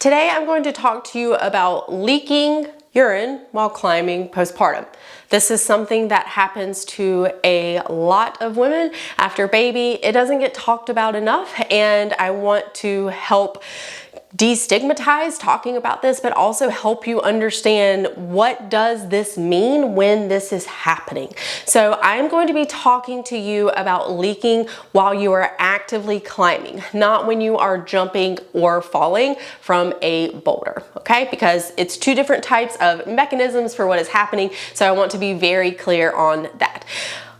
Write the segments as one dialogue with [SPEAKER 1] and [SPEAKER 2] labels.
[SPEAKER 1] Today I'm going to talk to you about leaking urine while climbing postpartum. This is something that happens to a lot of women after baby. It doesn't get talked about enough, and I want to help destigmatize talking about this, but also help you understand what does this mean when this is happening. So I'm going to be talking to you about leaking while you are actively climbing, not when you are jumping or falling from a boulder, okay? Because it's two different types of mechanisms for what is happening, so I want to be very clear on that.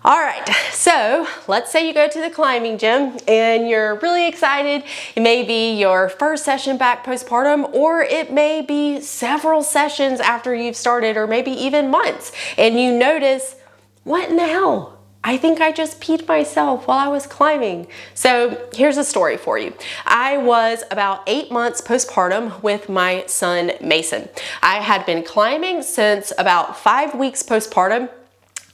[SPEAKER 1] All right, so let's say you go to the climbing gym and you're really excited. It may be your first session back postpartum, or it may be several sessions after you've started, or maybe even months, and you notice, what now? I think I just peed myself while I was climbing. So here's a story for you. I was about 8 months postpartum with my son, Mason. I had been climbing since about 5 weeks postpartum.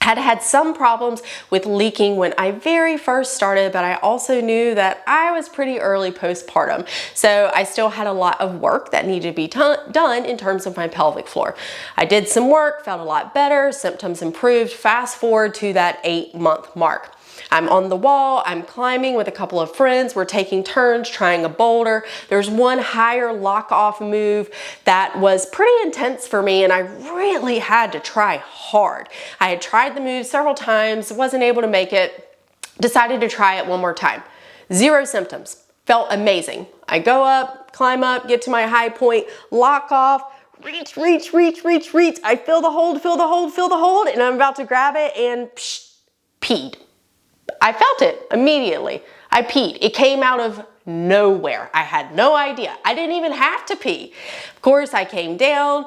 [SPEAKER 1] Had some problems with leaking when I very first started, but I also knew that I was pretty early postpartum. So I still had a lot of work that needed to be done in terms of my pelvic floor. I did some work, felt a lot better, symptoms improved. Fast forward to that 8-month mark. I'm on the wall, I'm climbing with a couple of friends, we're taking turns trying a boulder. There's one higher lock-off move that was pretty intense for me, and I really had to try hard. I had tried the move several times, wasn't able to make it, decided to try it one more time. 0 symptoms, felt amazing. I go up, climb up, get to my high point, lock off, reach. I feel the hold, and I'm about to grab it and peed. I felt it immediately. I peed. It came out of nowhere. I had no idea. I didn't even have to pee. Of course, I came down.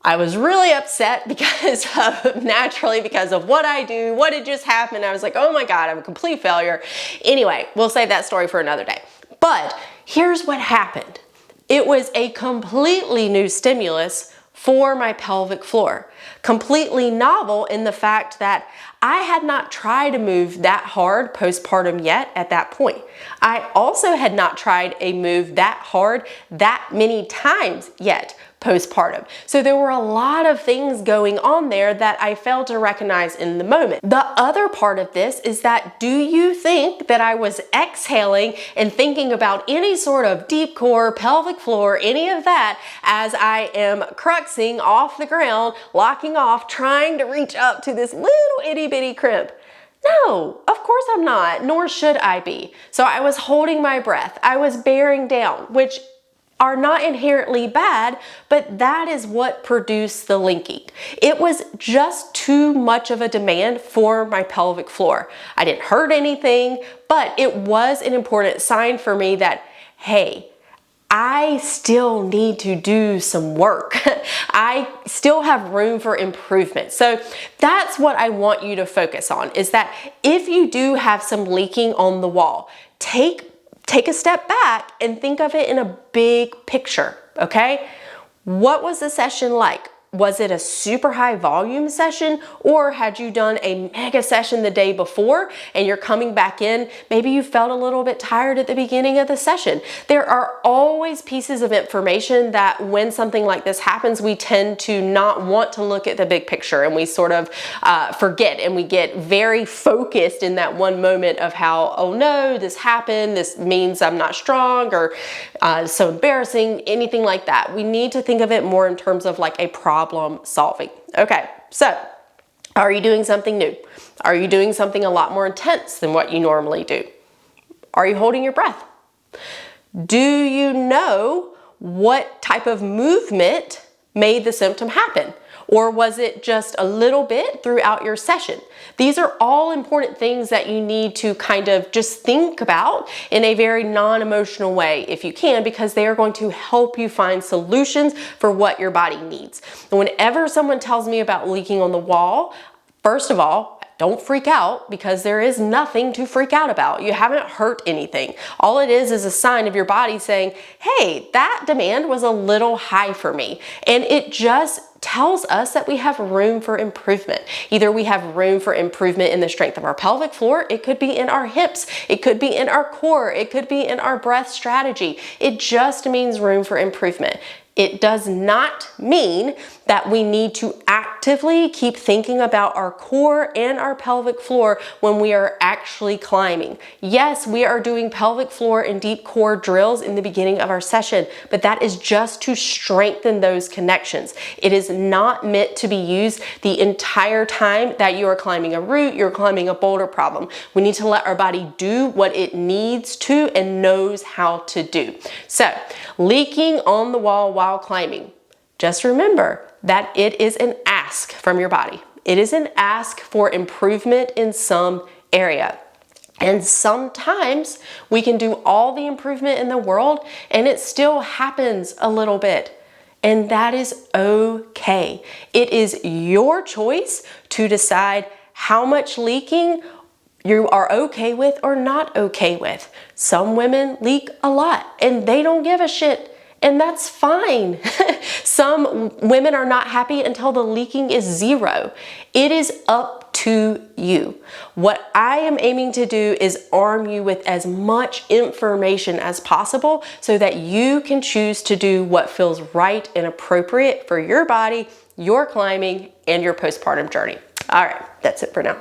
[SPEAKER 1] I was really upset because of what I do, what had just happened. I was like, oh my God, I'm a complete failure. Anyway, we'll save that story for another day. But here's what happened. It was a completely new stimulus for my pelvic floor. Completely novel in the fact that I had not tried a move that hard postpartum yet at that point. I also had not tried a move that hard that many times yet postpartum. So there were a lot of things going on there that I failed to recognize in the moment. The other part of this is that, do you think that I was exhaling and thinking about any sort of deep core, pelvic floor, any of that as I am cruxing off the ground, locking off, trying to reach up to this little itty bitty crimp? No, of course I'm not, nor should I be. So I was holding my breath. I was bearing down, which are not inherently bad, but that is what produced the leaking. It was just too much of a demand for my pelvic floor. I didn't hurt anything, but it was an important sign for me that, hey, I still need to do some work. I still have room for improvement. So that's what I want you to focus on, is that if you do have some leaking on the wall, take a step back and think of it in a big picture, okay? What was the session like? Was it a super high volume session, or had you done a mega session the day before and you're coming back in? Maybe you felt a little bit tired at the beginning of the session. There are always pieces of information that when something like this happens, we tend to not want to look at the big picture, and we sort of forget, and we get very focused in that one moment of how, oh no, this happened, this means I'm not strong, or so embarrassing, anything like that. We need to think of it more in terms of like a problem solving. Okay, so are you doing something new? Are you doing something a lot more intense than what you normally do? Are you holding your breath? Do you know what type of movement made the symptom happen? Or was it just a little bit throughout your session? These are all important things that you need to kind of just think about in a very non-emotional way if you can, because they are going to help you find solutions for what your body needs. And whenever someone tells me about leaking on the wall, first of all, don't freak out, because there is nothing to freak out about. You haven't hurt anything. All it is a sign of your body saying, hey, that demand was a little high for me. And it just tells us that we have room for improvement. Either we have room for improvement in the strength of our pelvic floor, it could be in our hips, it could be in our core, it could be in our breath strategy. It just means room for improvement. It does not mean that we need to actively keep thinking about our core and our pelvic floor when we are actually climbing. Yes, we are doing pelvic floor and deep core drills in the beginning of our session, but that is just to strengthen those connections. It is not meant to be used the entire time that you are climbing a route, you're climbing a boulder problem. We need to let our body do what it needs to and knows how to do. So, leaking on the wall while climbing. Just remember that it is an ask from your body. It is an ask for improvement in some area. And sometimes we can do all the improvement in the world and it still happens a little bit. And that is okay. It is your choice to decide how much leaking you are okay with or not okay with. Some women leak a lot and they don't give a shit. And that's fine. Some women are not happy until the leaking is 0. It is up to you. What I am aiming to do is arm you with as much information as possible so that you can choose to do what feels right and appropriate for your body, your climbing, and your postpartum journey. All right, that's it for now.